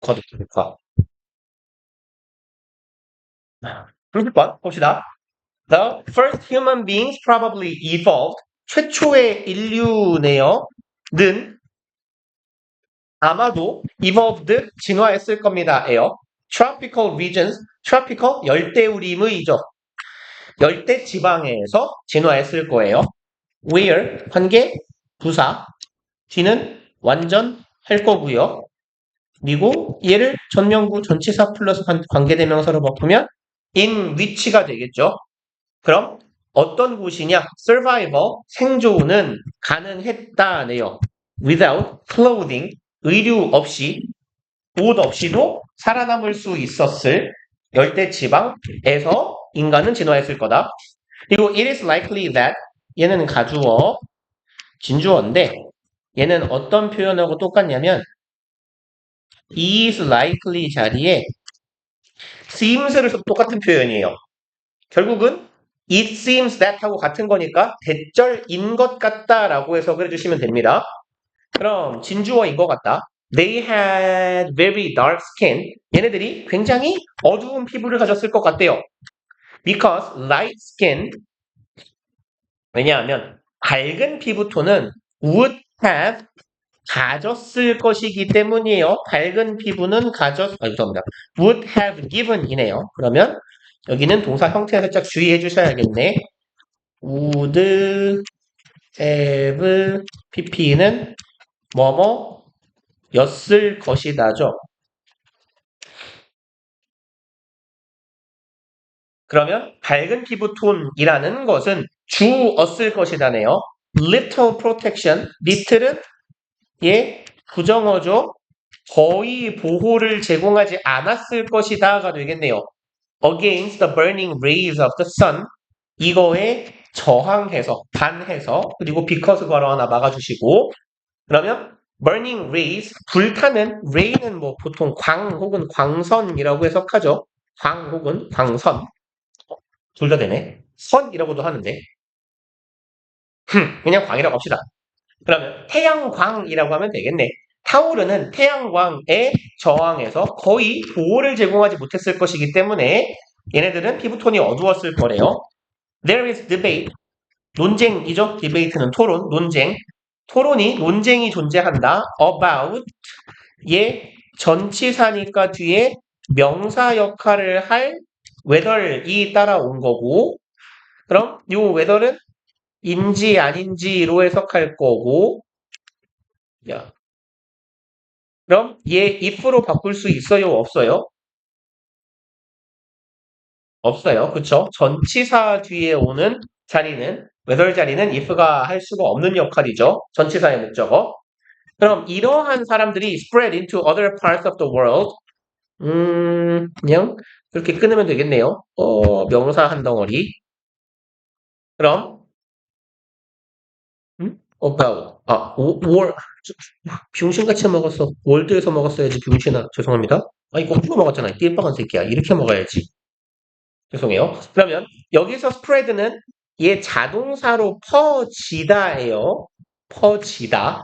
거듭과 30번 봅시다. The first human beings probably evolved. 최초의 인류네요. 는 아마도 evolved 진화했을 겁니다예요. Tropical regions, tropical 열대우림의죠. 열대 지방에서 진화했을 거예요. Where 관계 부사 뒤는 완전 할 거고요. 그리고 얘를 전명구 전치사 플러스 관계대명사로 바꾸면 in which가 되겠죠. 그럼 어떤 곳이냐? survival, 생존은 가능했다네요. without clothing, 의류 없이, 옷 없이도 살아남을 수 있었을 열대지방에서 인간은 진화했을 거다. 그리고 it is likely that, 얘는 가주어, 진주어인데 얘는 어떤 표현하고 똑같냐면 is likely 자리에 seems를 써도 똑같은 표현이에요. 결국은 it seems that 하고 같은 거니까 대절인 것 같다라고 해석을 해주시면 됩니다. 그럼 진주어인 것 같다. They had very dark skin. 얘네들이 굉장히 어두운 피부를 가졌을 것 같대요. Because light skin, 왜냐하면 밝은 피부톤은 would have 가졌을 것이기 때문이에요. 밝은 피부는 죄송합니다. would have given 이네요. 그러면 여기는 동사 형태에 살짝 주의해 주셔야겠네. would have pp는 뭐뭐였을 것이다죠. 그러면 밝은 피부톤이라는 것은 주었을 것이다네요. little protection, little은 예 부정어죠. 거의 보호를 제공하지 않았을 것이다가 되겠네요. against the burning rays of the sun 이거에 저항해서 반해서 그리고 because 괄호 하나 막아주시고 그러면 burning rays 불타는 ray는 뭐 보통 광 혹은 광선이라고 해석하죠. 광 혹은 광선 둘 다 되네. 선이라고도 하는데 그냥 광이라고 합시다. 그러면 태양광이라고 하면 되겠네. 타오르는 태양광에 저항해서 거의 보호를 제공하지 못했을 것이기 때문에 얘네들은 피부톤이 어두웠을 거래요. There is debate. 논쟁이죠. debate는 토론, 논쟁. 논쟁이 존재한다. about 얘 전치사니까 뒤에 명사 역할을 할 whether이 따라온 거고 그럼 이 whether은 인지 아닌지로 해석할 거고 야. 그럼 얘 if로 바꿀 수 있어요? 없어요? 없어요. 그쵸? 전치사 뒤에 오는 자리는 whether 자리는 if가 할 수가 없는 역할이죠. 전치사의 목적어. 그럼 이러한 사람들이 spread into other parts of the world. 그냥 그렇게 끊으면 되겠네요. 명사 한 덩어리. 그럼 about 월 병신같이 먹었어. 월드에서 먹었어야지 병신아. 죄송합니다. 아니 거꾸로 먹었잖아. 띠빵한 새끼야. 이렇게 먹어야지. 죄송해요. 그러면 여기서 spread는 얘 자동사로 퍼지다예요. 퍼지다.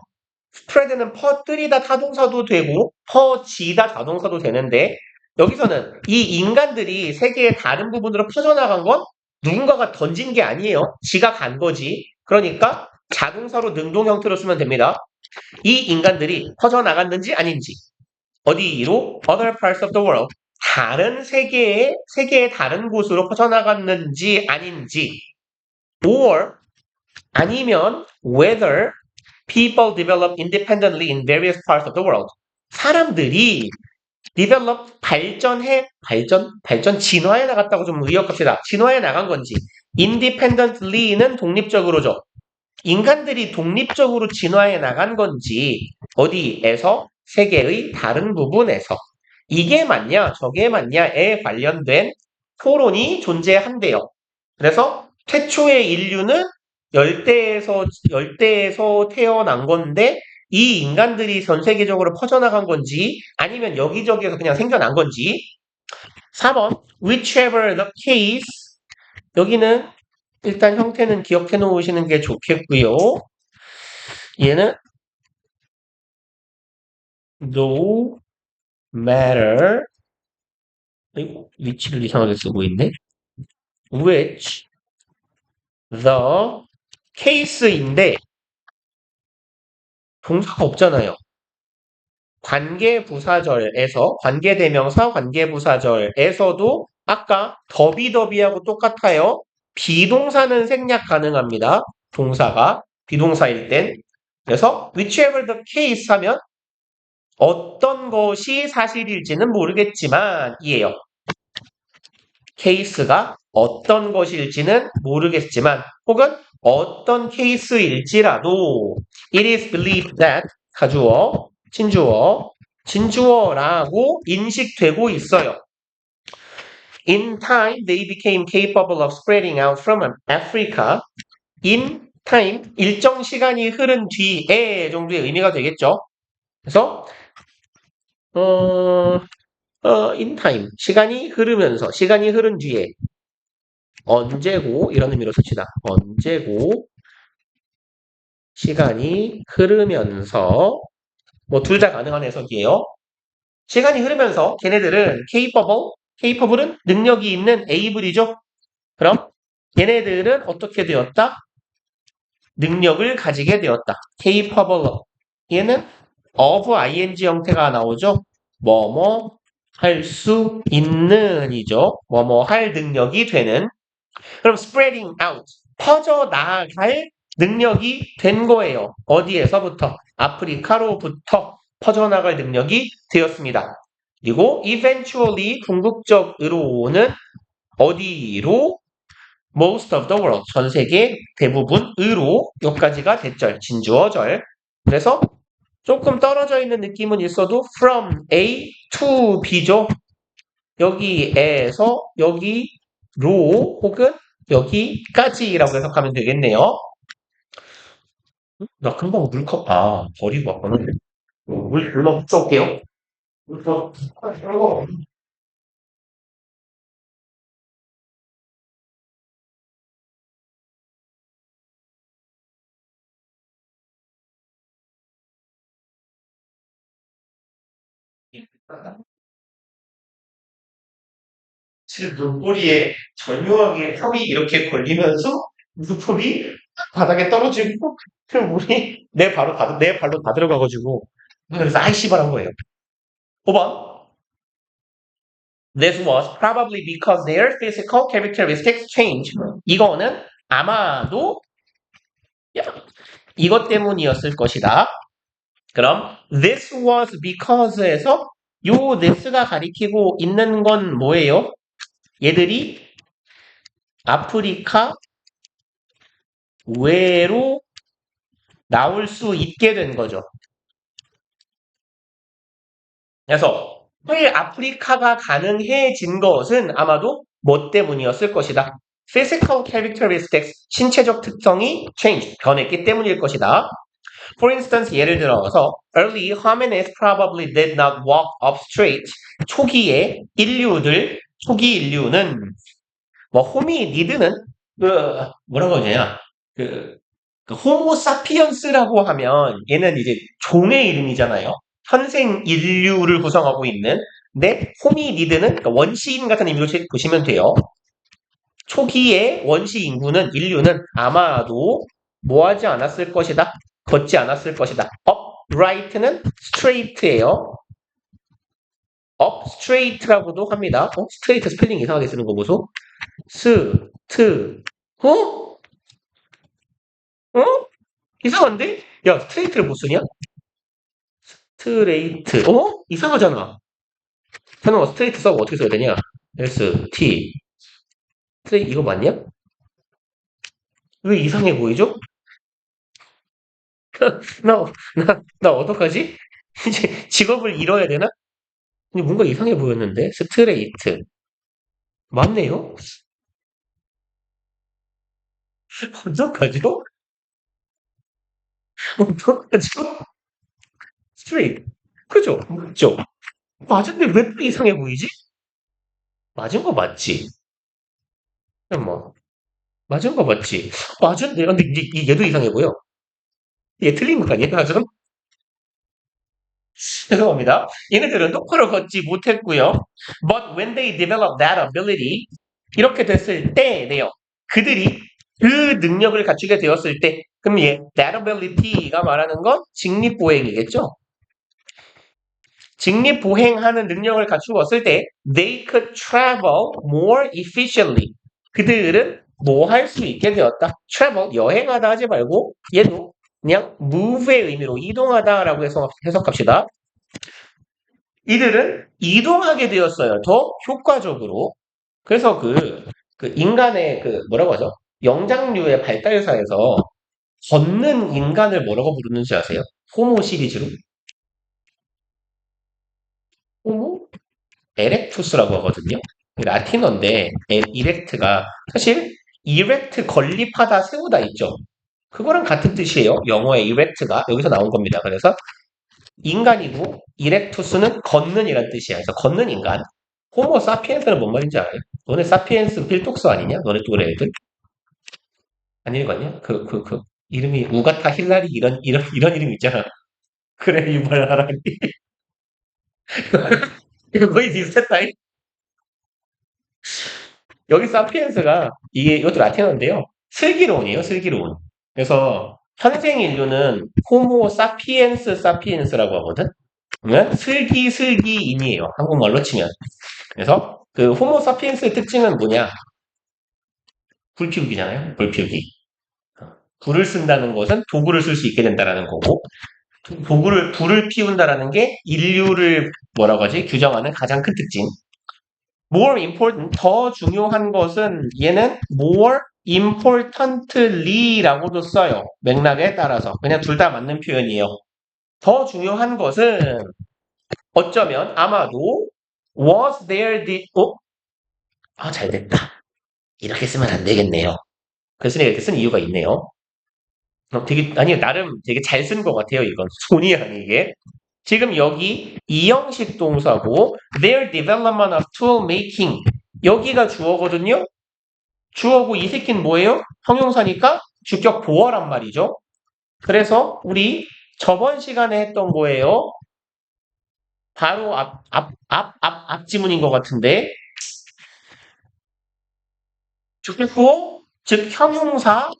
spread는 퍼뜨리다 타동사도 되고 퍼지다 자동사도 되는데 여기서는 이 인간들이 세계의 다른 부분으로 퍼져나간 건 누군가가 던진 게 아니에요. 지가 간 거지. 그러니까 자동사로 능동 형태로 쓰면 됩니다. 이 인간들이 퍼져나갔는지 아닌지 어디로? Other parts of the world. 다른 세계의 다른 곳으로 퍼져나갔는지 아닌지 or 아니면 whether people develop independently in various parts of the world. 사람들이 develop 진화해 나갔다고 좀 의역합시다. 진화해 나간 건지 independently는 독립적으로죠. 인간들이 독립적으로 진화해 나간 건지 어디에서 세계의 다른 부분에서 이게 맞냐 저게 맞냐에 관련된 토론이 존재한대요. 그래서 최초의 인류는 열대에서 태어난 건데 이 인간들이 전 세계적으로 퍼져나간 건지 아니면 여기저기에서 그냥 생겨난 건지 4번 whichever the case 여기는 일단 형태는 기억해 놓으시는 게 좋겠고요. 얘는 no matter. 이거 위치를 이상하게 쓰고 있네. which the case인데 동사가 없잖아요. 관계부사절에서 관계대명사 관계부사절에서도 아까 더비더비하고 똑같아요. 비동사는 생략 가능합니다. 동사가 비동사일 땐. 그래서 whichever the case 하면 어떤 것이 사실일지는 모르겠지만 이에요. 케이스가 어떤 것일지는 모르겠지만 혹은 어떤 케이스일지라도 it is believed that 가주어, 진주어, 진주어라고 인식되고 있어요. In time, they became capable of spreading out from Africa. In time, 일정 시간이 흐른 뒤에 정도의 의미가 되겠죠. 그래서 in time, 시간이 흐르면서, 시간이 흐른 뒤에 언제고 이런 의미로 씁시다. 언제고 시간이 흐르면서 뭐 둘 다 가능한 해석이에요. 시간이 흐르면서 걔네들은 capable은 능력이 있는 able이죠. 그럼 얘네들은 어떻게 되었다? 능력을 가지게 되었다. capable. 얘는 of ing 형태가 나오죠. 뭐뭐 할 수 있는이죠. 뭐뭐 할 능력이 되는. 그럼 spreading out 퍼져나갈 능력이 된 거예요. 어디에서부터? 아프리카로부터 퍼져나갈 능력이 되었습니다. 그리고 eventually 궁극적으로는 어디로? most of the world 전 세계 대부분으로 여기까지가 대절 진주어절. 그래서 조금 떨어져 있는 느낌은 있어도 from A to B죠. 여기에서 여기로 혹은 여기까지라고 해석하면 되겠네요. 나 금방 물컵 버리고 왔거든. 물 금방 묻혀올게요. 물컵 떨고. 지금 눈꼬리에 절묘하게 컵이 이렇게 걸리면서 눈썹이 바닥에 떨어지고 그 물이 내 발로 다 들어가가지고 그래서 아이 씨발한 거예요. 5번. This was probably because their physical characteristics changed. 이거는 아마도 이것 때문이었을 것이다. 그럼 this was because에서 요 this가 가리키고 있는 건 뭐예요? 얘들이 아프리카 외로 나올 수 있게 된 거죠. 그래서 아프리카가 가능해진 것은 아마도 뭐 때문이었을 것이다. Physical characteristics, 신체적 특성이 change, 변했기 때문일 것이다. For instance, 예를 들어서 early hominids probably did not walk up straight. 초기 인류는 뭐 호미니드는 뭐라고 하냐? 그 호모사피언스라고 하면 얘는 이제 종의 이름이잖아요. 현생 인류를 구성하고 있는. 근데 호미니드는 그러니까 원시인 같은 의미로 보시면 돼요. 초기의 원시 인류는 아마도 뭐 하지 않았을 것이다. 걷지 않았을 것이다. upright는 straight예요. up straight라고도 합니다. straight 스펠링 이상하게 쓰는 거 보소. 어? 어? 이상한데? 야, 스트레이트를 못 쓰냐? 스트레이트. 이상하잖아. 현웅아, 스트레이트 써고 어떻게 써야 되냐? S, T. 스트레이트, 이거 맞냐? 왜 이상해 보이죠? 나, 나 어떡하지? 이제 직업을 잃어야 되나? 근데 뭔가 이상해 보였는데? 스트레이트. 맞네요? 어떡하죠? 어떡하죠? 스트레이트. 그죠? 맞죠? 맞은데 왜 또 이상해 보이지? 맞은 거 맞지? 잠깐만. 맞은 거 맞지? 맞은데? 근데 얘도 이상해 보여. 얘 틀린 거 아니야, 맞은? 죄송합니다. 얘네들은 똑바로 걷지 못했고요. But when they develop that ability, 이렇게 됐을 때네요. 그들이 그 능력을 갖추게 되었을 때, 그럼 얘 that ability가 말하는 건 직립보행이겠죠? 직립보행하는 능력을 갖추었을 때 they could travel more efficiently. 그들은 뭐 할 수 있게 되었다. travel, 여행하다 하지 말고 얘도 그냥 move의 의미로 이동하다라고 해석합시다. 이들은 이동하게 되었어요. 더 효과적으로. 그래서 그 인간의 뭐라고 하죠? 영장류의 발달사에서 걷는 인간을 뭐라고 부르는지 아세요? 호모 시리즈로. 호모 에렉투스라고 하거든요. 라틴어인데 이렉트가 사실 이렉트 건립하다 세우다 있죠. 그거랑 같은 뜻이에요. 영어의 이렉트가 여기서 나온 겁니다. 그래서 인간이고 이렉투스는 걷는이란 뜻이야. 그래서 걷는 인간. 호모 사피엔스는 뭔 말인지 알아요? 너네 사피엔스 필독서 아니냐? 너네 또래 애들? 안 읽었냐? 이름이 우가타 힐라리 이런 이름 있잖아. 그래 유발하라니. 이거 거의 비슷했다. 여기 사피엔스가 이것도 라틴어인데요. 슬기로운이에요, 슬기로운. 그래서 현생 인류는 호모 사피엔스라고 하거든. 그러면 슬기인이에요. 한국말로 치면. 그래서 그 호모 사피엔스의 특징은 뭐냐? 불 피우기잖아요. 불 피우기. 불을 쓴다는 것은 도구를 쓸 수 있게 된다라는 거고, 불을 피운다라는 게 인류를 뭐라고 하지? 규정하는 가장 큰 특징. more important, 더 중요한 것은 얘는 more importantly라고도 써요. 맥락에 따라서. 그냥 둘 다 맞는 표현이에요. 더 중요한 것은 어쩌면 아마도 was there the 잘 됐다. 이렇게 쓰면 안 되겠네요. 그래서 내가 이렇게 쓴 이유가 있네요. 아니 나름 되게 잘 쓴 것 같아요. 이건 본의 아니게. 지금 여기 이형식 동사고 their development of tool making 여기가 주어거든요. 주어고 이 새끼는 뭐예요? 형용사니까 주격 보어란 말이죠. 그래서 우리 저번 시간에 했던 거예요. 바로 앞 지문인 것 같은데 주격 보어 즉 형용사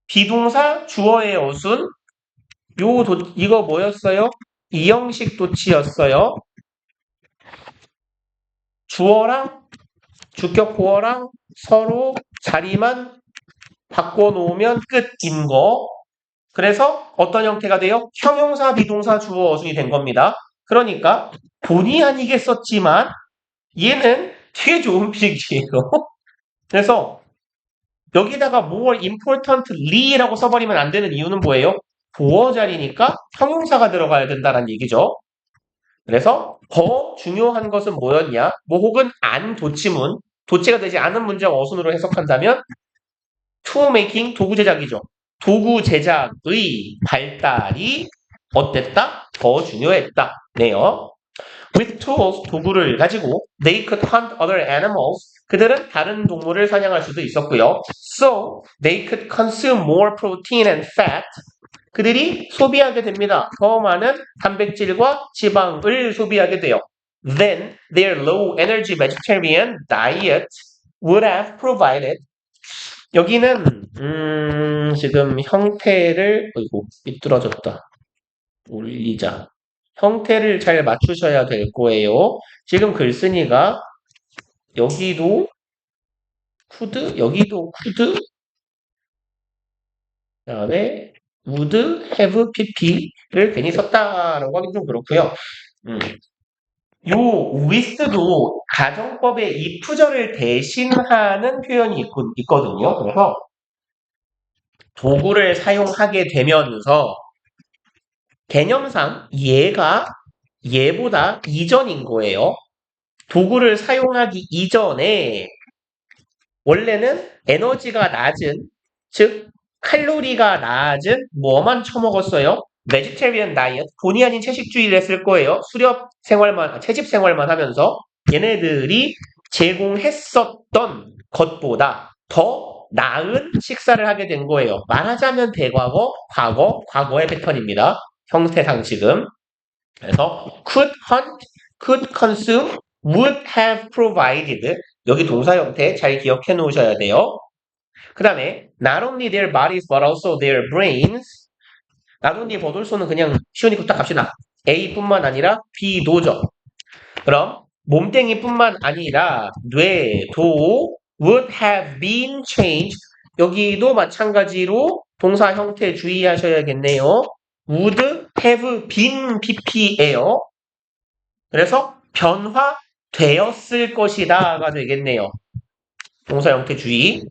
비동사 주어의 어순 이거 뭐였어요? 이형식 도치였어요. 주어랑 주격 보어랑 서로 자리만 바꿔놓으면 끝인 거. 그래서 어떤 형태가 돼요? 형용사, 비동사, 주어, 어순이 된 겁니다. 그러니까 본의 아니게 썼지만 얘는 되게 좋은 필기예요. 그래서 여기다가 more importantly라고 써버리면 안 되는 이유는 뭐예요? 보어 자리니까 형용사가 들어가야 된다는 얘기죠. 그래서 더 중요한 것은 뭐였냐? 뭐 혹은 안 도치문, 도치가 되지 않은 문장 어순으로 해석한다면 tool making, 도구 제작이죠. 도구 제작의 발달이 어땠다? 더 중요했다. 네요. With tools, 도구를 가지고 they could hunt other animals. 그들은 다른 동물을 사냥할 수도 있었고요. So, they could consume more protein and fat. 그들이 소비하게 됩니다. 더 많은 단백질과 지방을 소비하게 돼요. Then, their low energy vegetarian diet would have provided. 여기는 지금 형태를 삐뚤어졌다. 올리자. 형태를 잘 맞추셔야 될 거예요. 지금 글쓴이가 여기도 could, 여기도 could, 그 다음에 would, have, pp를 괜히 썼다라고 하긴 좀 그렇고요. 요 with도 가정법의 if절을 대신하는 표현이 있거든요. 그래서 도구를 사용하게 되면서 개념상 얘보다 이전인 거예요. 도구를 사용하기 이전에 원래는 에너지가 낮은, 즉 칼로리가 낮은 뭐만 처먹었어요? 베지테리언 다이어트, 본의 아닌 채식주의를 했을 거예요. 채집 생활만 하면서 얘네들이 제공했었던 것보다 더 나은 식사를 하게 된 거예요. 말하자면 대과거, 과거의 패턴입니다. 형태상 지금. 그래서 could hunt, could consume, would have provided. 여기 동사 형태 잘 기억해 놓으셔야 돼요. 그 다음에 not only their bodies but also their brains. not only 버돌소는 그냥 쉬우니까 딱 갑시다. A뿐만 아니라 B도죠. 그럼 몸뚱이뿐만 아니라 뇌도 would have been changed. 여기도 마찬가지로 동사 형태 주의하셔야겠네요. would have been pp예요. 그래서 변화되었을 것이다가 되겠네요. 동사 형태 주의.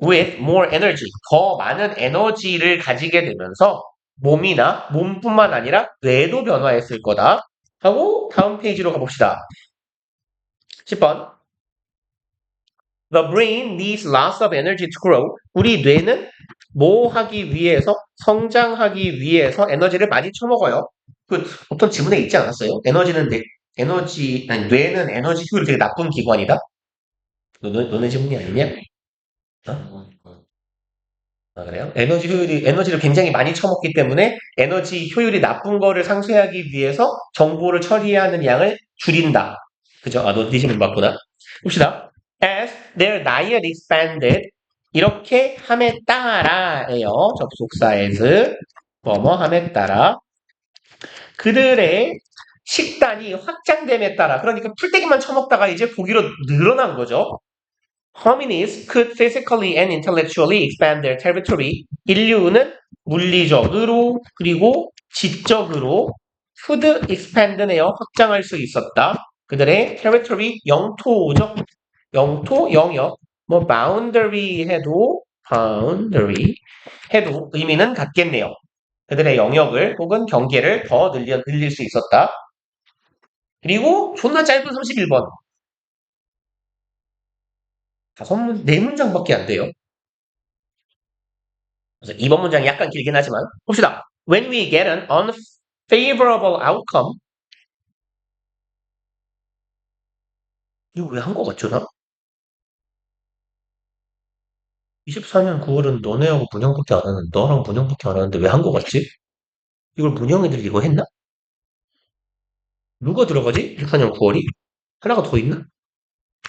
with more energy, 더 많은 에너지를 가지게 되면서 몸이나 몸뿐만 아니라 뇌도 변화했을 거다. 하고 다음 페이지로 가봅시다. 10번. The brain needs lots of energy to grow. 우리 뇌는 뭐 하기 위해서, 성장하기 위해서 에너지를 많이 쳐먹어요. 그 어떤 지문에 있지 않았어요? 아니, 뇌는 에너지 효율이 되게 나쁜 기관이다? 너네 지문이 아니냐? 어? 아, 그래요? 에너지를 굉장히 많이 쳐먹기 때문에 에너지 효율이 나쁜 거를 상쇄하기 위해서 정보를 처리하는 양을 줄인다. 그죠? 아, 너 니지문 맞구나. 봅시다. As their diet expanded. 이렇게 함에 따라예요. 접속사 as 뭐뭐 함에 따라 그들의 식단이 확장됨에 따라 그러니까 풀떼기만 처먹다가 이제 고기로 늘어난 거죠. Hominids could physically and intellectually expand their territory. 인류는 물리적으로 그리고 지적으로 could expand네요. 확장할 수 있었다. 그들의 territory 영토죠. 영토, 영역. 뭐 boundary 해도 의미는 같겠네요. 그들의 영역을 혹은 경계를 더 늘릴 수 있었다. 그리고 존나 짧은 31번. 네 문장밖에 안 돼요. 그래서 이번 문장이 약간 길긴 하지만 봅시다. When we get an unfavorable outcome. 이거 왜 한 거 같죠, 나? 24년 9월은 너네하고 문형밖에 안 하는데 너랑 문형밖에 안 하는데 왜 한 거 같지? 이걸 문형 애들이 이거 했나? 누가 들어가지? 24년 9월이? 하나가 더 있나?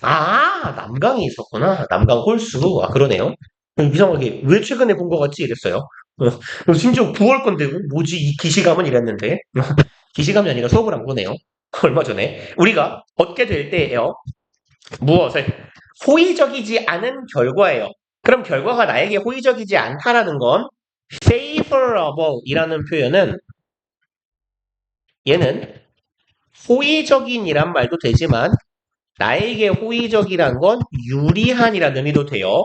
아, 남강이 있었구나. 남강 홀수. 아, 그러네요. 이상하게 왜 최근에 본 거 같지? 이랬어요. 심지어 9월 건데 뭐지 이 기시감은 이랬는데 기시감이 아니라 수업을 안 보네요. 얼마 전에 우리가 얻게 될 때예요. 무엇을 호의적이지 않은 결과예요. 그럼 결과가 나에게 호의적이지 않다라는 건 favorable 이라는 표현은 얘는 호의적인이란 말도 되지만 나에게 호의적이란 건 유리한이라는 의미도 돼요.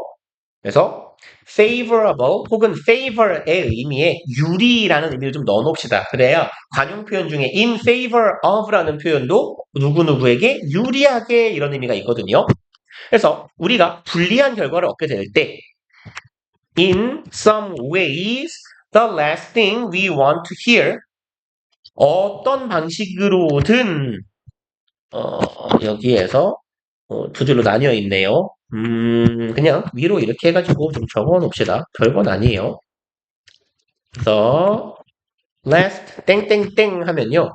그래서 favorable 혹은 favor의 의미에 유리라는 의미를 좀 넣어놓읍시다. 그래야 관용 표현 중에 in favor of라는 표현도 누구누구에게 유리하게 이런 의미가 있거든요. 그래서 우리가 불리한 결과를 얻게 될 때 in some ways the last thing we want to hear 어떤 방식으로든 여기에서 두 줄로 나뉘어 있네요. 그냥 위로 이렇게 해가지고 좀 적어 놓읍시다. 별건 아니에요. The last 땡땡땡 하면요.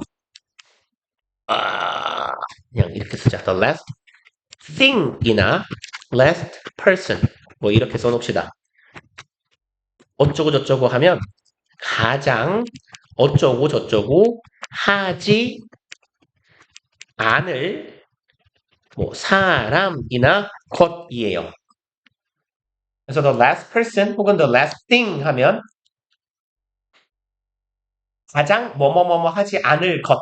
그냥 이렇게 쓰자. The last thing이나 last person 뭐 이렇게 써놓읍시다. 어쩌고 저쩌고 하면 가장 어쩌고 저쩌고 하지 않을 뭐 사람이나 것이에요. 그래서 the last person 혹은 the last thing 하면 가장 뭐뭐뭐뭐 하지 않을 것.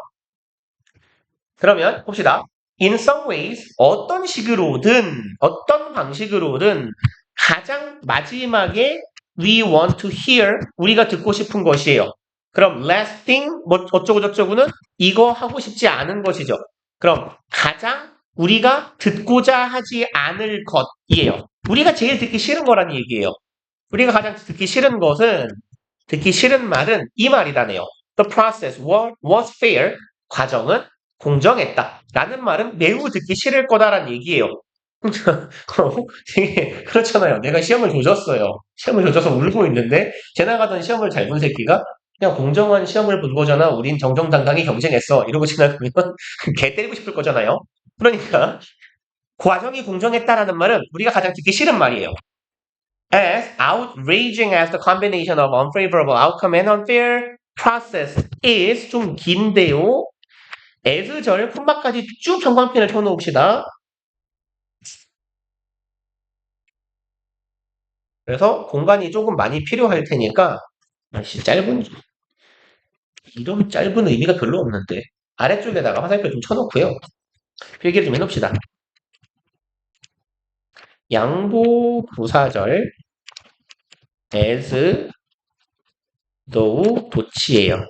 그러면 봅시다. In some ways 어떤 식으로든 어떤 방식으로든 가장 마지막에 we want to hear 우리가 듣고 싶은 것이에요. 그럼 last thing 뭐 어쩌고 저쩌고는 이거 하고 싶지 않은 것이죠. 그럼 가장 우리가 듣고자 하지 않을 것이에요. 우리가 제일 듣기 싫은 거라는 얘기예요. 우리가 가장 듣기 싫은 것은 듣기 싫은 말은 이 말이다네요. The process was fair. 과정은 공정했다. 라는 말은 매우 듣기 싫을 거다라는 얘기예요. 되게 그렇잖아요. 내가 시험을 조졌어요. 시험을 조져서 울고 있는데 제 나가던 시험을 잘 본 새끼가 그냥 공정한 시험을 본 거잖아. 우린 정정당당히 경쟁했어. 이러고 지나가면 개 때리고 싶을 거잖아요. 그러니까 과정이 공정했다라는 말은 우리가 가장 듣기 싫은 말이에요. As outraging as the combination of unfavorable outcome and unfair process is 좀 긴데요. as 절 콤마까지 쭉 전광펜을 켜놓읍시다. 그래서 공간이 조금 많이 필요할 테니까 짧은 이런 짧은 의미가 별로 없는데 아래쪽에다가 화살표 좀 쳐놓고요. 필기를 좀 해놓읍시다. 양보 부사절 as though 도치예요.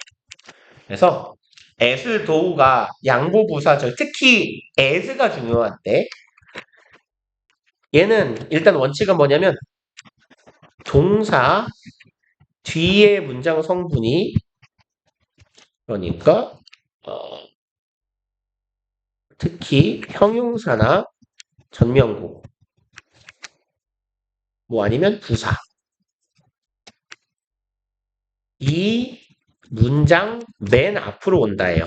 그래서 as though가 양보 부사절 특히 as가 중요한데 얘는 일단 원칙은 뭐냐면 동사 뒤에 문장 성분이 그러니까 특히 형용사나 전명구 뭐 아니면 부사 이 문장 맨 앞으로 온다예요.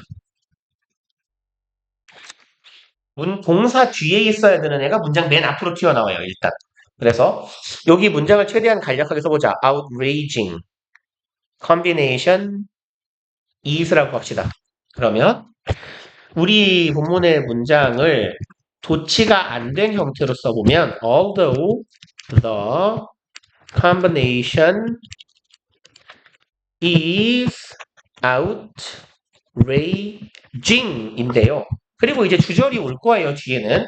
동사 뒤에 있어야 되는 애가 문장 맨 앞으로 튀어나와요. 일단. 그래서 여기 문장을 최대한 간략하게 써보자. outraging combination is라고 합시다. 그러면 우리 본문의 문장을 도치가 안 된 형태로 써보면 although the combination is outraging인데요. 그리고 이제 주절이 올 거예요. 뒤에는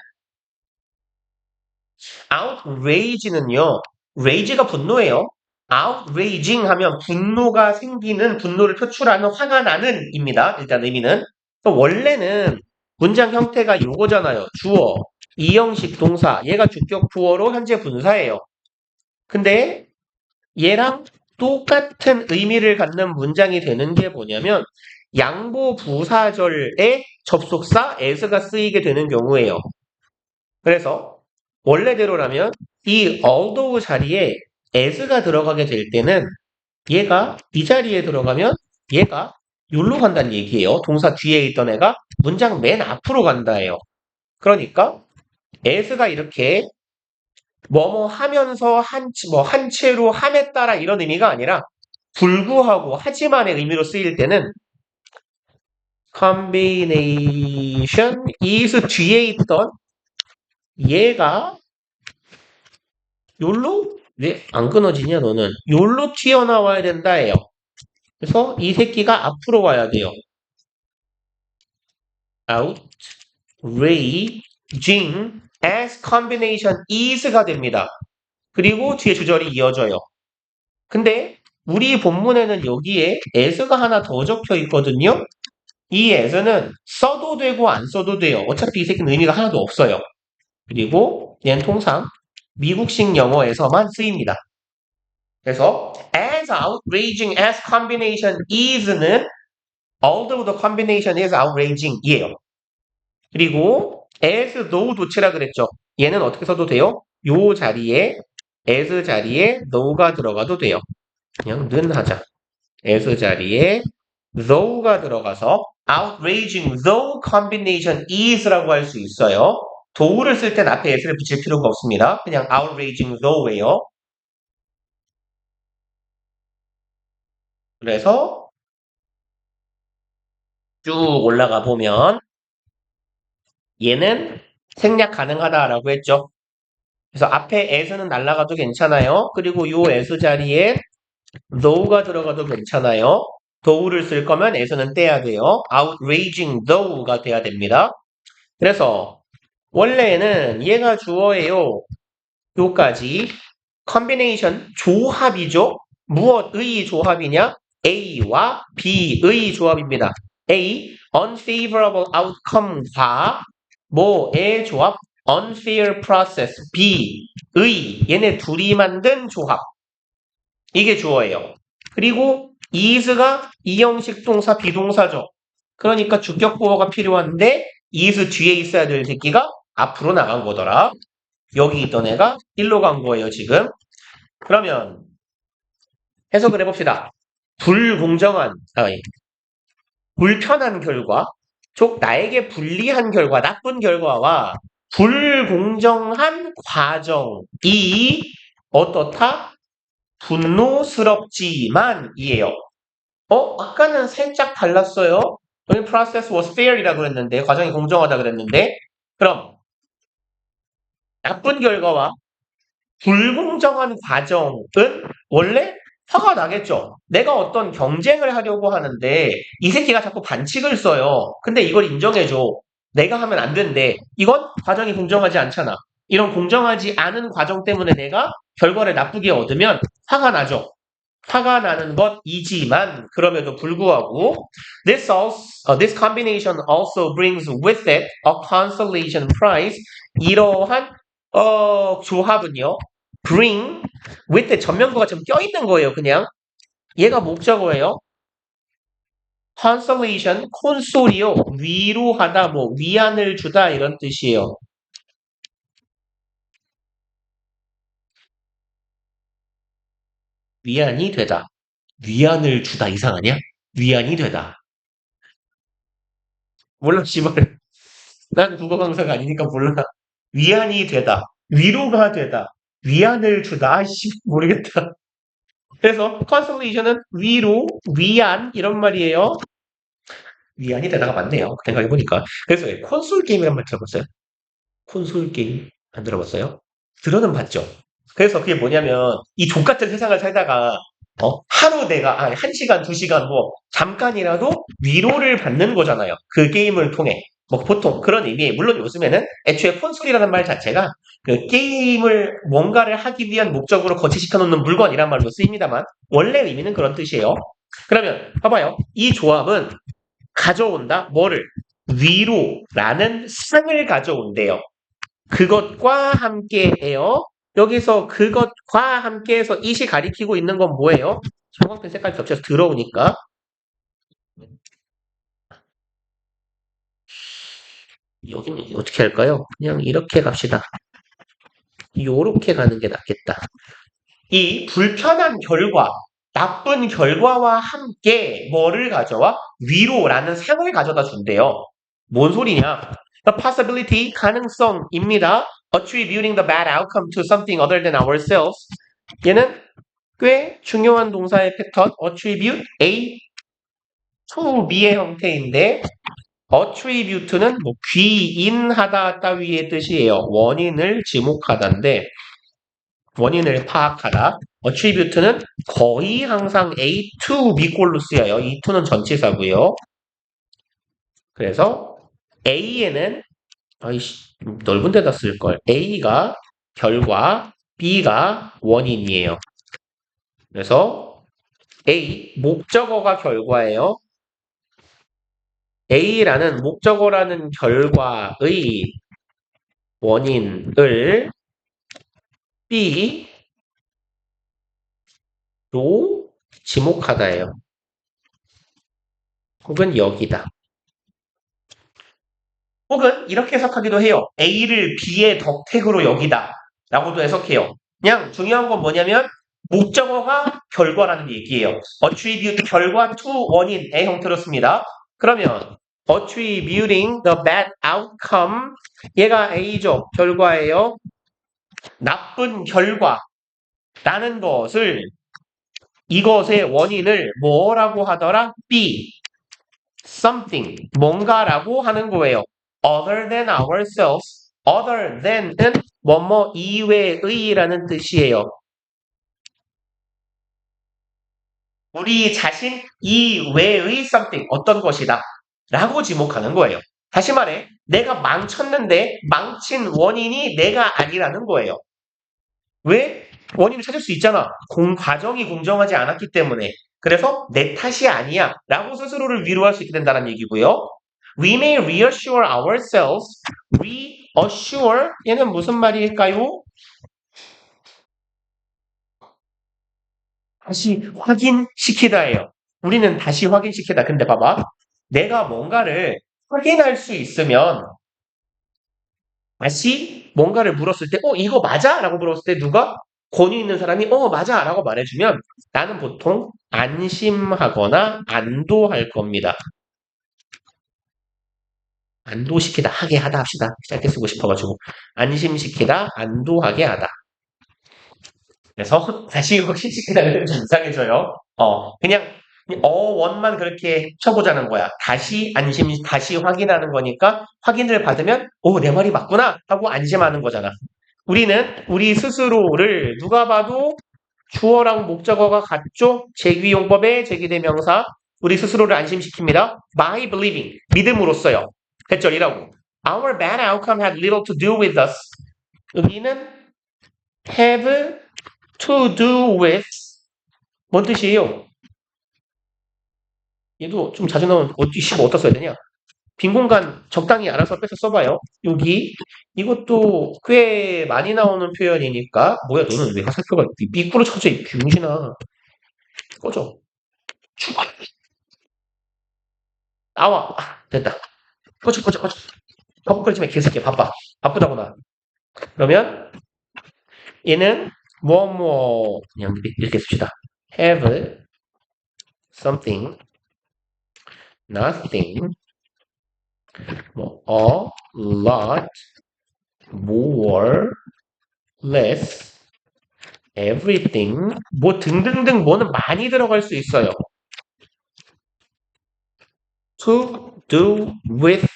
outrage는요. rage가 분노예요. outraging 하면 분노가 생기는, 분노를 표출하는, 화가 나는 입니다. 일단 의미는. 원래는 문장 형태가 요거잖아요. 주어, 이형식 동사, 얘가 주격 부어로 현재 분사예요. 근데 얘랑 똑같은 의미를 갖는 문장이 되는 게 뭐냐면 양보 부사절에 접속사 as가 쓰이게 되는 경우예요. 그래서 원래대로라면 이 although 자리에 as가 들어가게 될 때는 얘가 이 자리에 들어가면 얘가 여기로 간다는 얘기예요. 동사 뒤에 있던 애가 문장 맨 앞으로 간다예요. 그러니까 as가 이렇게 뭐뭐 하면서 한 채로 함에 따라 이런 의미가 아니라 불구하고 하지만의 의미로 쓰일 때는 combination is 뒤에 있던 얘가 요로 왜 안 끊어지냐 너는 요로 튀어나와야 된다예요. 그래서 이 새끼가 앞으로 와야 돼요. outraging as combination is가 됩니다. 그리고 뒤에 주절이 이어져요. 근데 우리 본문에는 여기에 as가 하나 더 적혀 있거든요. 이 as는 써도 되고 안 써도 돼요. 어차피 이 새끼는 의미가 하나도 없어요. 그리고 얘는 통상 미국식 영어에서만 쓰입니다. 그래서 as outraging as combination is는 although the combination is outraging 이에요. 그리고 as though 도치라 그랬죠. 얘는 어떻게 써도 돼요? 요 자리에 as 자리에 though가 들어가도 돼요. 그냥 는 하자. as 자리에 though가 들어가서 outraging though combination is라고 할 수 있어요. though를 쓸 땐 앞에 s를 붙일 필요가 없습니다. 그냥 outraging though예요. 그래서 쭉 올라가 보면 얘는 생략 가능하다라고 했죠. 그래서 앞에 as는 날라가도 괜찮아요. 그리고 요 as 자리에 though가 들어가도 괜찮아요. though를 쓸 거면 as는 떼야 돼요. outraging though가 돼야 됩니다. 그래서 원래는 얘가 주어예요. 요까지 combination 조합이죠. 무엇의 조합이냐? A와 B의 조합입니다. A, unfavorable outcome과 뭐의 조합? unfair process, B의 얘네 둘이 만든 조합. 이게 주어예요. 그리고 is가 이형식 동사 비동사죠. 그러니까 주격 보어가 필요한데 is 뒤에 있어야 될 새끼가 앞으로 나간 거더라. 여기 있던 애가 1로 간 거예요, 지금. 그러면 해석을 해봅시다. 불공정한, 불편한 결과, 즉 나에게 불리한 결과, 나쁜 결과와 불공정한 과정이 어떻다? 분노스럽지만 이에요. 아까는 살짝 달랐어요. 여기 process was fair이라고 그랬는데, 과정이 공정하다 그랬는데, 그럼 나쁜 결과와 불공정한 과정은 원래 화가 나겠죠. 내가 어떤 경쟁을 하려고 하는데 이 새끼가 자꾸 반칙을 써요. 근데 이걸 인정해줘. 내가 하면 안 된대. 이건 과정이 공정하지 않잖아. 이런 공정하지 않은 과정 때문에 내가 결과를 나쁘게 얻으면 화가 나죠. 화가 나는 것이지만 그럼에도 불구하고 this combination also brings with it a consolation prize. 이러한 조합은요. bring with it 전면구가 좀 껴있는 거예요. 그냥 얘가 목적어예요. consolation 콘솔이요. 위로하다 뭐 위안을 주다 이런 뜻이에요. 위안이 되다. 위안을 주다 이상하냐? 위안이 되다. 몰라 씨발. 난 국어 강사가 아니니까 몰라. 위안이 되다. 위로가 되다. 위안을 주다. 아이씨 모르겠다. 그래서 consolation은 위로, 위안 이런 말이에요. 위안이 되다가 맞네요. 생각해보니까. 그래서 콘솔 게임이란 말 들어봤어요? 콘솔 게임 안 들어봤어요? 들어는 봤죠. 그래서 그게 뭐냐면 이 족같은 세상을 살다가 하루 내가 1시간, 2시간 뭐 잠깐이라도 위로를 받는 거잖아요. 그 게임을 통해. 뭐 보통 그런 의미. 물론 요즘에는 애초에 콘솔이라는 말 자체가 그 게임을 뭔가를 하기 위한 목적으로 거치시켜 놓는 물건이란 말로 쓰입니다만 원래 의미는 그런 뜻이에요. 그러면 봐봐요. 이 조합은 가져온다. 뭐를? 위로라는 상을 가져온대요. 그것과 함께해요. 여기서 그것과 함께해서 이시 가리키고 있는 건 뭐예요? 형광펜 색깔 겹쳐서 들어오니까 여기는 어떻게 할까요? 그냥 이렇게 갑시다. 요렇게 가는 게 낫겠다. 이 불편한 결과, 나쁜 결과와 함께 뭐를 가져와? 위로라는 상을 가져다 준대요. 뭔 소리냐? The possibility, 가능성입니다. Attributing the bad outcome to something other than ourselves. 얘는 꽤 중요한 동사의 패턴, attribute A to B의 형태인데 attribute는 뭐 귀인하다 따위의 뜻이에요. 원인을 지목하다인데 원인을 파악하다. attribute는 거의 항상 A to B꼴로 쓰여요. 이 to는 전치사고요. 그래서 A에는 넓은 데다 쓸걸. A가 결과, B가 원인이에요. 그래서 A, 목적어가 결과예요. A라는 목적어라는 결과의 원인을 B로 지목하다예요. 혹은 여기다. 혹은 이렇게 해석하기도 해요. A를 B의 덕택으로 여기다 라고도 해석해요. 그냥 중요한 건 뭐냐면 목적어가 결과라는 얘기예요. attribute 결과 to 원인의 형태로 씁니다. 그러면 attributing the bad outcome 얘가 A죠. 결과예요. 나쁜 결과라는 것을 이것의 원인을 뭐라고 하더라? B something 뭔가라고 하는 거예요. other than ourselves other than은 뭐뭐 이외의라는 뜻이에요. 우리 자신 이외의 something 어떤 것이다 라고 지목하는 거예요. 다시 말해 내가 망쳤는데 망친 원인이 내가 아니라는 거예요. 왜? 원인을 찾을 수 있잖아. 과정이 공정하지 않았기 때문에. 그래서 내 탓이 아니야 라고 스스로를 위로할 수 있게 된다는 얘기고요. We may reassure ourselves. reassure 얘는 무슨 말일까요? 다시 확인시키다예요. 우리는 다시 확인시키다. 근데 봐봐. 내가 뭔가를 확인할 수 있으면 다시 뭔가를 물었을 때 이거 맞아? 라고 물었을 때 누가 권위 있는 사람이 맞아 라고 말해주면 나는 보통 안심하거나 안도할 겁니다. 안도시키다, 하게 하다 합시다. 짧게 쓰고 싶어가지고. 안심시키다, 안도하게 하다. 그래서 다시 확신시키다는 좀 이상해져요. 그냥 원만 그렇게 쳐보자는 거야. 다시 확인하는 거니까 확인을 받으면 내 말이 맞구나 하고 안심하는 거잖아. 우리는 우리 스스로를 누가 봐도 주어랑 목적어가 같죠? 제기용법의 제기대명사 우리 스스로를 안심시킵니다. By believing, 믿음으로써요. 됐죠? 이라고. Our bad outcome had little to do with us. 여기는 have to do with 뭔 뜻이에요? 얘도 좀 자주 나오는 어디다 써야 되냐? 빈 공간 적당히 알아서 빼서 써봐요. 여기 이것도 꽤 많이 나오는 표현이니까 뭐야 너는 왜 화살표가 삐꾸로 쳐져 이 병신아. 꺼져. 죽어. 나와. 됐다. 꺼져. 헛거리지 마 개새끼야. 바쁘다고 나. 그러면 얘는 그냥 이렇게 씁시다. have something, nothing, a lot, more, less, everything, 등등등 뭐는 많이 들어갈 수 있어요. to do with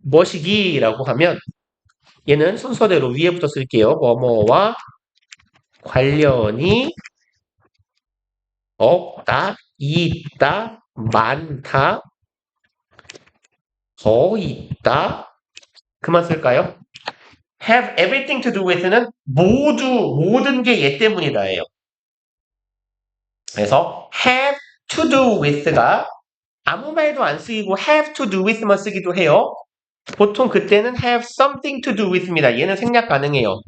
뭐시기라고 하면 얘는 순서대로 위에부터 쓸게요. 뭐뭐와 관련이 없다, 있다, 많다, 더 있다. 그만 쓸까요? have everything to do with는 모든 게 얘 때문이다예요. 그래서 have to do with가 아무 말도 안 쓰이고 have to do with만 쓰기도 해요. 보통 그때는 have something to do with입니다. 얘는 생략 가능해요.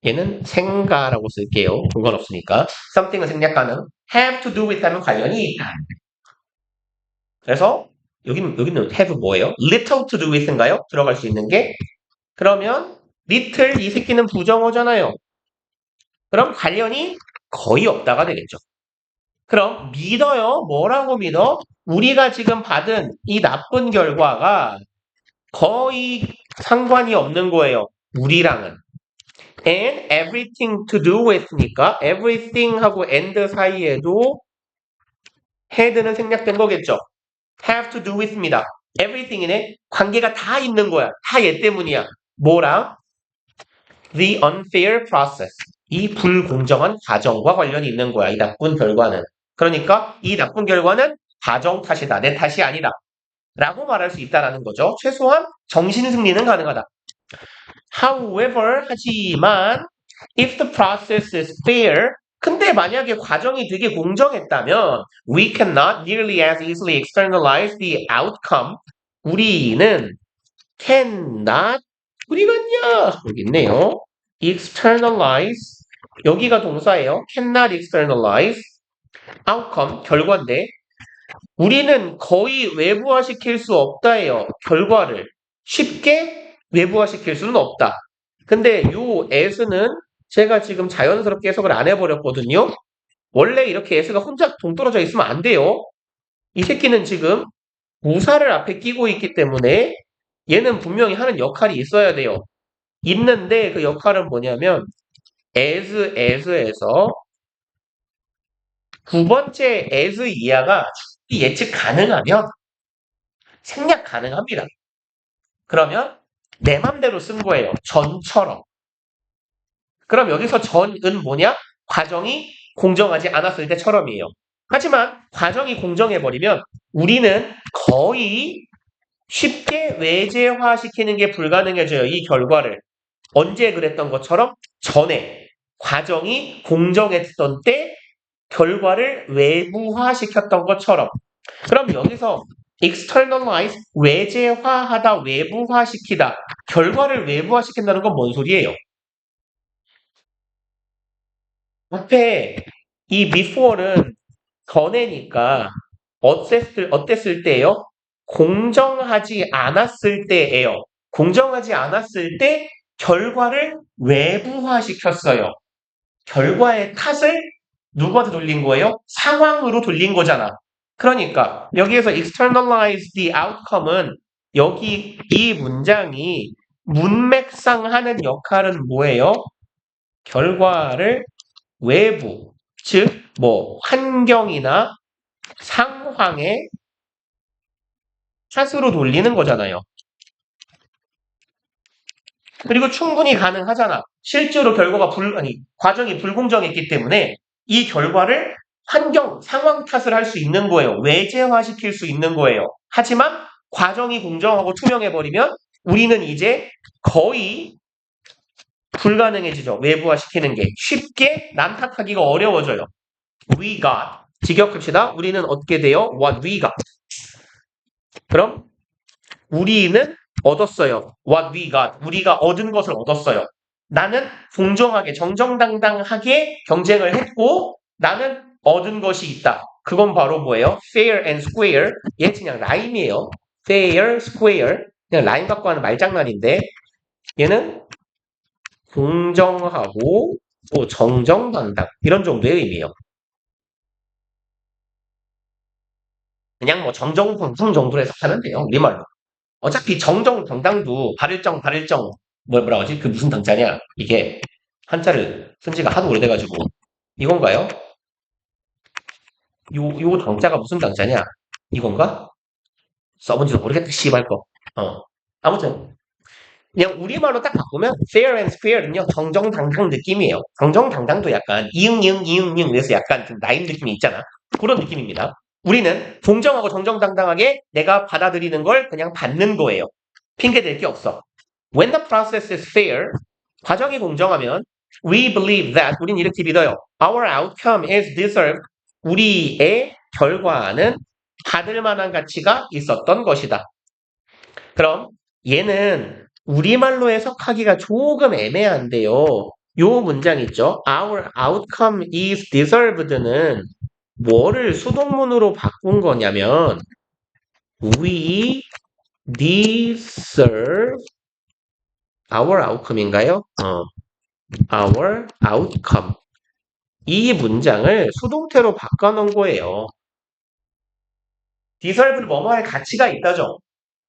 얘는 생가라고 쓸게요. 그건 없으니까. something은 생략 가능. have to do with 하면 관련이 있다. 그래서 여기는 have 뭐예요? little to do with인가요? 들어갈 수 있는 게. 그러면 little 이 새끼는 부정어잖아요. 그럼 관련이 거의 없다가 되겠죠. 그럼 믿어요. 뭐라고 믿어? 우리가 지금 받은 이 나쁜 결과가 거의 상관이 없는 거예요. 우리랑은. and everything to do with니까 everything 하고 and 사이에도 had는 생략된 거겠죠. have to do with입니다. everything이네. 관계가 다 있는 거야. 다 얘 때문이야. 뭐랑? the unfair process. 이 불공정한 과정과 관련이 있는 거야. 이 나쁜 결과는. 그러니까 이 나쁜 결과는 과정 탓이다. 내 탓이 아니다. 라고 말할 수 있다라는 거죠. 최소한 정신승리는 가능하다. However, 하지만 if the process is fair, 근데 만약에 과정이 되게 공정했다면 we cannot nearly as easily externalize the outcome. 우리는 cannot 어디갔냐? 여기 있네요. externalize 여기가 동사예요. cannot externalize outcome 결과인데 우리는 거의 외부화시킬 수 없다예요. 결과를 쉽게 외부화시킬 수는 없다. 근데 요 as는 제가 지금 자연스럽게 해석을 안 해버렸거든요. 원래 이렇게 s가 혼자 동떨어져 있으면 안 돼요. 이 새끼는 지금 부사를 앞에 끼고 있기 때문에 얘는 분명히 하는 역할이 있어야 돼요. 있는데 그 역할은 뭐냐면 as에서 두 번째 as 이하가 예측 가능하면 생략 가능합니다. 그러면 내 맘대로 쓴 거예요. 전처럼. 그럼 여기서 전은 뭐냐? 과정이 공정하지 않았을 때처럼이에요. 하지만 과정이 공정해버리면 우리는 거의 쉽게 외제화시키는 게 불가능해져요. 이 결과를. 언제 그랬던 것처럼 전에 과정이 공정했던 때 결과를 외부화시켰던 것처럼. 그럼 여기서 externalize, 외제화하다, 외부화시키다. 결과를 외부화시킨다는 건 뭔 소리예요? 앞에 이 before는 전에니까 어땠을 때예요? 공정하지 않았을 때예요. 공정하지 않았을 때 결과를 외부화시켰어요. 결과의 탓을 누구한테 돌린 거예요? 상황으로 돌린 거잖아. 그러니까 여기에서 externalize the outcome은 여기 이 문장이 문맥상 하는 역할은 뭐예요? 결과를 외부, 즉 뭐 환경이나 상황의 탓으로 돌리는 거잖아요. 그리고 충분히 가능하잖아. 실제로 과정이 불공정했기 때문에 이 결과를 환경, 상황 탓을 할 수 있는 거예요. 외제화시킬 수 있는 거예요. 하지만 과정이 공정하고 투명해버리면 우리는 이제 거의 불가능해지죠. 외부화시키는 게. 쉽게 남 탓하기가 어려워져요. We got. 직역합시다. 우리는 얻게 돼요. What we got. 그럼 우리는 얻었어요. What we got. 우리가 얻은 것을 얻었어요. 나는 공정하게 정정당당하게 경쟁을 했고 나는 얻은 것이 있다. 그건 바로 뭐예요? Fair and square. 얘 그냥 라임이에요. Fair, square. 그냥 라임 갖고 하는 말장난인데 얘는 공정하고 또 정정당당 이런 정도의 의미예요. 그냥 뭐 정정당당 정도로 해석하면 돼요. 우리말로. 어차피 정정당당도 발일정 뭐라고 하지? 그 무슨 당자냐? 이게 한자를 쓴 지가 하도 오래돼가지고 이건가요? 요 당자가 무슨 당자냐? 이건가? 써본지도 모르겠다. 씨발 거. 아무튼 그냥 우리말로 딱 바꾸면 fair and square는요 정정당당 느낌이에요. 정정당당도 약간 이응이응 그래서 약간 좀 라임 느낌이 있잖아. 그런 느낌입니다. 우리는 공정하고 정정당당하게 내가 받아들이는 걸 그냥 받는 거예요. 핑계 댈 게 없어. When the process is fair, 과정이 공정하면 we believe that 우린 이렇게 믿어요. Our outcome is deserved. 우리의 결과는 받을 만한 가치가 있었던 것이다. 그럼 얘는 우리말로 해석하기가 조금 애매한데요. 요 문장 있죠. Our outcome is deserved는 뭐를 수동문으로 바꾼 거냐면 we deserve our outcome인가요? our outcome. 이 문장을 수동태로 바꿔놓은 거예요. deserve는 뭐뭐할 가치가 있다죠.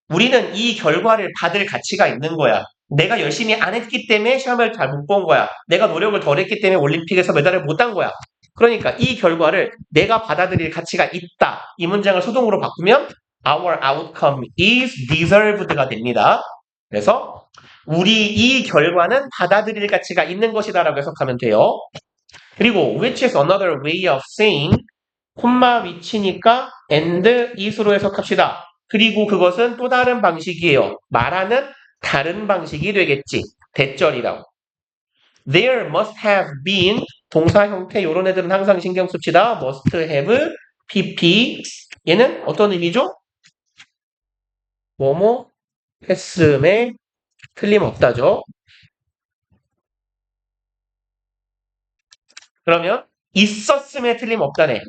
우리는 이 결과를 받을 가치가 있는 거야. 내가 열심히 안 했기 때문에 시험을 잘 못 본 거야. 내가 노력을 덜 했기 때문에 올림픽에서 메달을 못 딴 거야. 그러니까 이 결과를 내가 받아들일 가치가 있다. 이 문장을 수동으로 바꾸면 our outcome is deserved가 됩니다. 그래서 우리 이 결과는 받아들일 가치가 있는 것이다 라고 해석하면 돼요. 그리고 which is another way of saying 콤마 위치니까 and is로 해석합시다. 그리고 그것은 또 다른 방식이에요. 말하는 다른 방식이 되겠지. 대절이라고. There must have been 동사 형태 이런 애들은 항상 신경 씁시다. must have, pp 얘는 어떤 의미죠? 뭐뭐 했음에 틀림없다죠. 그러면 있었음에 틀림없다네.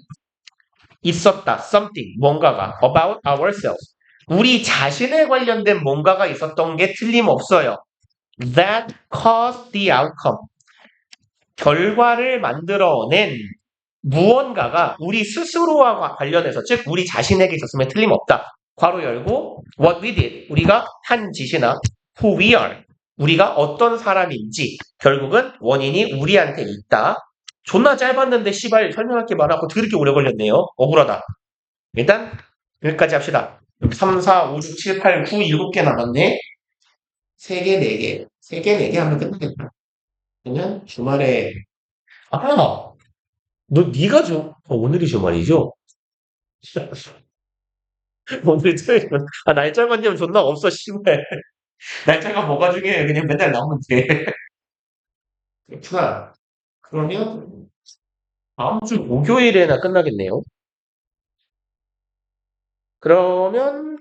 있었다. something. 뭔가가. about ourselves. 우리 자신에 관련된 뭔가가 있었던 게 틀림없어요. That caused the outcome. 결과를 만들어낸 무언가가 우리 스스로와 관련해서 즉 우리 자신에게 있었으면 틀림없다. 괄호 열고 what we did. 우리가 한 짓이나 who we are. 우리가 어떤 사람인지 결국은 원인이 우리한테 있다. 존나 짧았는데 씨발 설명할 게 많았고 더럽게 오래 걸렸네요. 억울하다. 일단 여기까지 합시다. 여기 3, 4, 5, 6, 7, 8, 9, 7개 남았네. 3개, 4개. 3개, 4개 하면 끝나겠다. 그러면 주말에 네가 오늘이 주말이죠? 오늘 토요일은 날짜 관념 존나 없어 씨발. 날짜가 뭐가 중요해. 그냥 맨날 나오면 돼. 그렇구나. 그러면 다음 주 목요일에나 끝나겠네요. 그러면